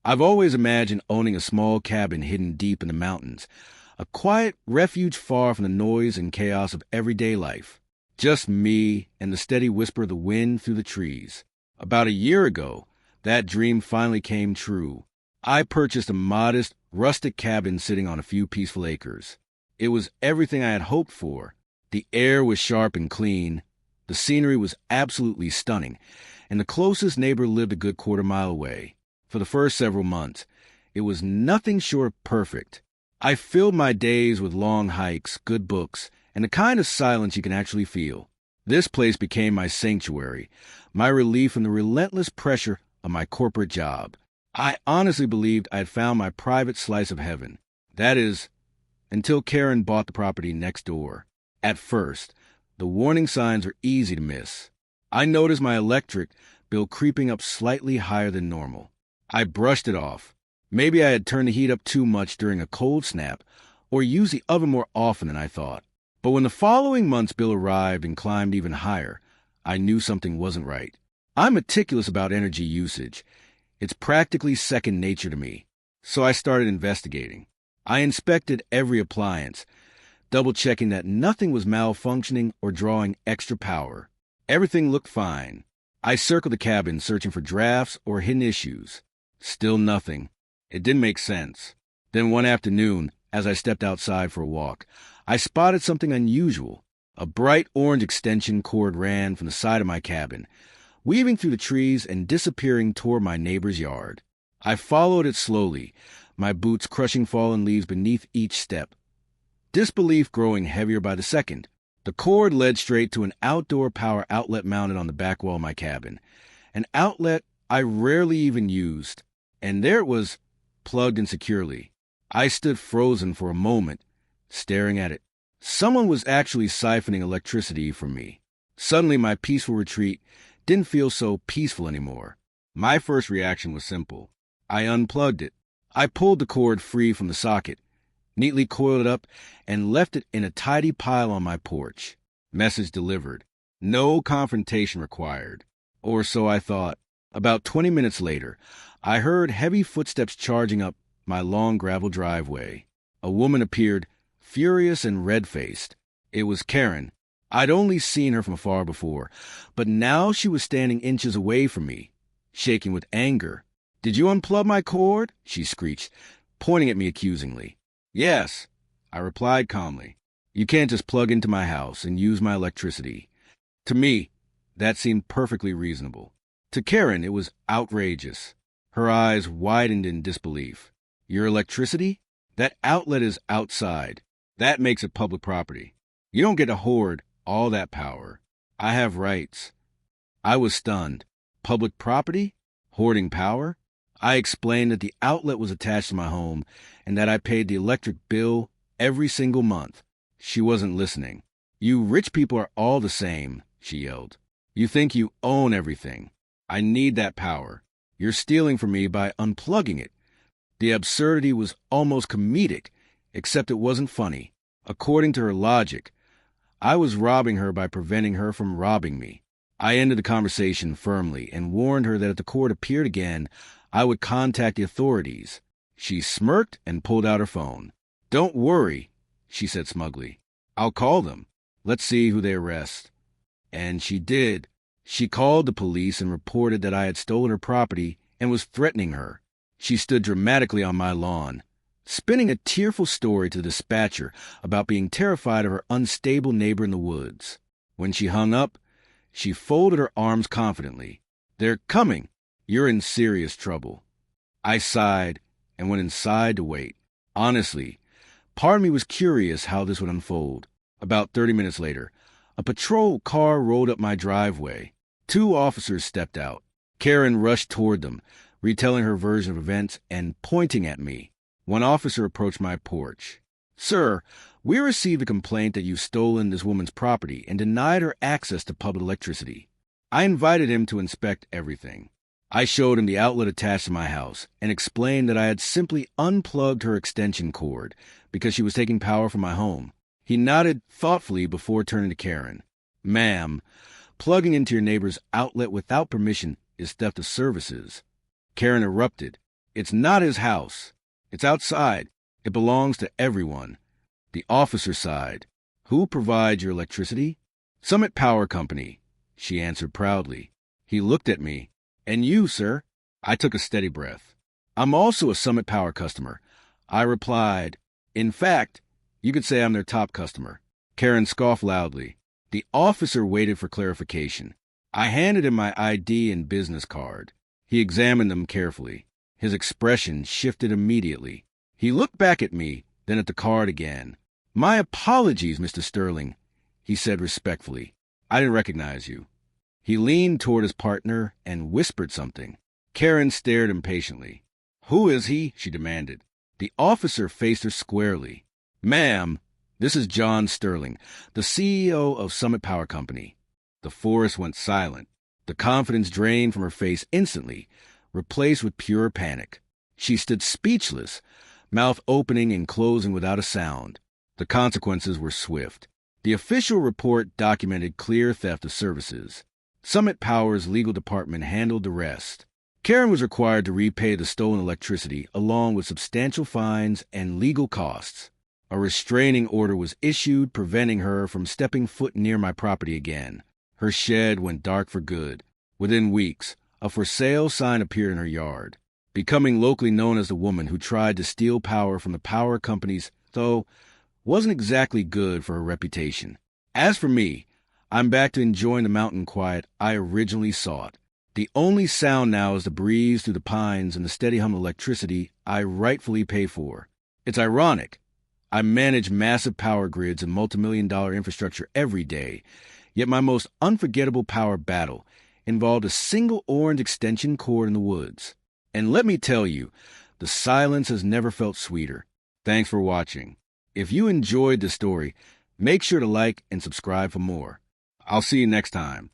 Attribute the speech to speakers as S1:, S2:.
S1: I've always imagined owning a small cabin hidden deep in the mountains, a quiet refuge far from the noise and chaos of everyday life. Just me and the steady whisper of the wind through the trees. About a year ago, that dream finally came true. I purchased a modest, rustic cabin sitting on a few peaceful acres. It was everything I had hoped for. The air was sharp and clean, the scenery was absolutely stunning, and the closest neighbor lived a good quarter-mile away. For the first several months, it was nothing short of perfect. I filled my days with long hikes, good books, and the kind of silence you can actually feel. This place became my sanctuary, my relief from the relentless pressure of my corporate job. I honestly believed I had found my private slice of heaven. That is, until Karen bought the property next door. At first, the warning signs were easy to miss. I noticed my electric bill creeping up slightly higher than normal. I brushed it off. Maybe I had turned the heat up too much during a cold snap, or used the oven more often than I thought. But when the following month's bill arrived and climbed even higher, I knew something wasn't right. I'm meticulous about energy usage. It's practically second nature to me. So I started investigating. I inspected every appliance, double-checking that nothing was malfunctioning or drawing extra power. Everything looked fine. I circled the cabin searching for drafts or hidden issues. Still nothing. It didn't make sense. Then one afternoon, as I stepped outside for a walk, I spotted something unusual. A bright orange extension cord ran from the side of my cabin, weaving through the trees and disappearing toward my neighbor's yard. I followed it slowly, my boots crushing fallen leaves beneath each step, disbelief growing heavier by the second. The cord led straight to an outdoor power outlet mounted on the back wall of my cabin, an outlet I rarely even used, and there it was, plugged in securely. I stood frozen for a moment, staring at it. Someone was actually siphoning electricity from me. Suddenly, my peaceful retreat didn't feel so peaceful anymore. My first reaction was simple. I unplugged it. I pulled the cord free from the socket, neatly coiled it up, and left it in a tidy pile on my porch. Message delivered. No confrontation required. Or so I thought. About 20 minutes later, I heard heavy footsteps charging up my long gravel driveway. A woman appeared, furious and red-faced. It was Karen. I'd only seen her from afar before, but now she was standing inches away from me, shaking with anger. "Did you unplug my cord?" she screeched, pointing at me accusingly. "Yes," I replied calmly. "You can't just plug into my house and use my electricity." To me, that seemed perfectly reasonable. To Karen, it was outrageous. Her eyes widened in disbelief. "Your electricity? That outlet is outside. That makes it public property. You don't get to hoard all that power. I have rights." I was stunned. Public property? Hoarding power? I explained that the outlet was attached to my home and that I paid the electric bill every single month. She wasn't listening. "You rich people are all the same," she yelled. "You think you own everything. I need that power. You're stealing from me by unplugging it." The absurdity was almost comedic, except it wasn't funny. According to her logic, I was robbing her by preventing her from robbing me. I ended the conversation firmly and warned her that if the cord appeared again, I would contact the authorities. She smirked and pulled out her phone. "Don't worry," she said smugly. "I'll call them. Let's see who they arrest." And she did. She called the police and reported that I had stolen her property and was threatening her. She stood dramatically on my lawn, spinning a tearful story to the dispatcher about being terrified of her unstable neighbor in the woods. When she hung up, she folded her arms confidently. "They're coming. You're in serious trouble." I sighed and went inside to wait. Honestly, part of me was curious how this would unfold. About 30 minutes later, a patrol car rolled up my driveway. 2 officers stepped out. Karen rushed toward them, retelling her version of events and pointing at me. One officer approached my porch. "Sir, we received a complaint that you've stolen this woman's property and denied her access to public electricity." I invited him to inspect everything. I showed him the outlet attached to my house and explained that I had simply unplugged her extension cord because she was taking power from my home. He nodded thoughtfully before turning to Karen. "Ma'am, plugging into your neighbor's outlet without permission is theft of services." Karen erupted. It's not his house. It's outside. It belongs to everyone. The officer sighed. Who provides your electricity? Summit Power Company, she answered proudly. He looked at me. And you, sir? I took a steady breath. I'm also a Summit Power customer. I replied. In fact, you could say I'm their top customer. Karen scoffed loudly. The officer waited for clarification. I handed him my ID and business card. He examined them carefully. His expression shifted immediately. He looked back at me, then at the card again. My apologies, Mr. Sterling, he said respectfully. I didn't recognize you. He leaned toward his partner and whispered something. Karen stared impatiently. Who is he? She demanded. The officer faced her squarely. Ma'am, this is John Sterling, the CEO of Summit Power Company. The forest went silent. The confidence drained from her face instantly, replaced with pure panic. She stood speechless, mouth opening and closing without a sound. The consequences were swift. The official report documented clear theft of services. Summit Power's legal department handled the rest. Karen was required to repay the stolen electricity along with substantial fines and legal costs. A restraining order was issued, preventing her from stepping foot near my property again. Her shed went dark for good. Within weeks, a for sale sign appeared in her yard, becoming locally known as the woman who tried to steal power from the power companies, though wasn't exactly good for her reputation. As for me, I'm back to enjoying the mountain quiet I originally sought. The only sound now is the breeze through the pines and the steady hum of electricity I rightfully pay for. It's ironic. I manage massive power grids and multi-million-dollar infrastructure every day, yet my most unforgettable power battle involved a single orange extension cord in the woods. And let me tell you, the silence has never felt sweeter. Thanks for watching. If you enjoyed this story, make sure to like and subscribe for more. I'll see you next time.